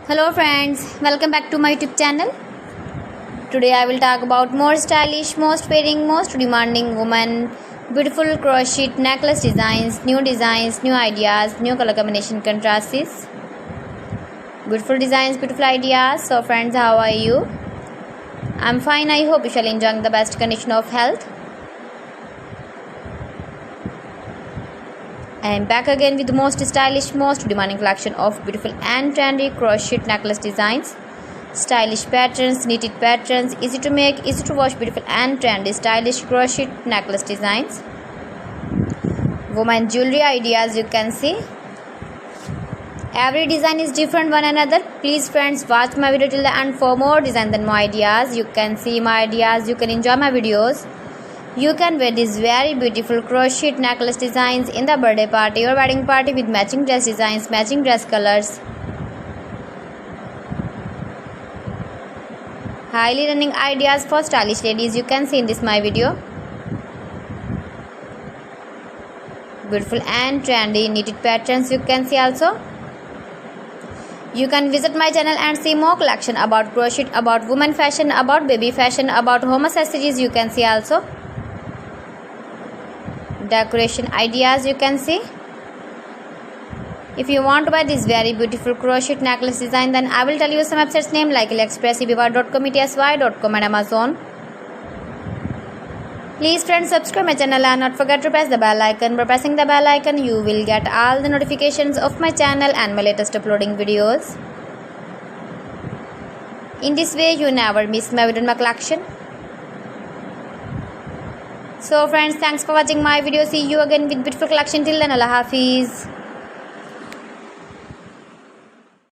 Hello friends, welcome back to my YouTube channel. Today I will talk about more stylish, most wearing, most demanding women, beautiful crochet necklace designs, new ideas, new color combination contrasts. Beautiful designs, beautiful ideas. So friends, how are you? I'm fine. I hope you shall enjoy the best condition of health. I am back again with the most stylish, most demanding collection of beautiful and trendy crochet necklace designs. Stylish patterns, knitted patterns, easy to make, easy to wash, beautiful and trendy stylish crochet necklace designs. Woman jewelry ideas, you can see. Every design is different one another. Please friends, watch my video till the end for more designs and more ideas. You can see my ideas, you can enjoy my videos. You can wear these very beautiful crochet necklace designs in the birthday party or wedding party with matching dress designs, matching dress colors. Highly running ideas for stylish ladies, you can see in this my video. Beautiful and trendy knitted patterns, you can see also. You can visit my channel and see more collection about crochet, about women fashion, about baby fashion, about home accessories, you can see also. Decoration ideas, you can see. If you want to buy this very beautiful crochet necklace design, then I will tell you some websites name like AliExpress, eBay.com, ETSY.com and Amazon. Please friends, subscribe my channel and not forget to press the bell icon. By pressing the bell icon, you will get all the notifications of my channel and my latest uploading videos. In this way, you never miss my video in my collection. So friends, thanks for watching my video. See you again with beautiful collection. Till then, Allah Hafiz.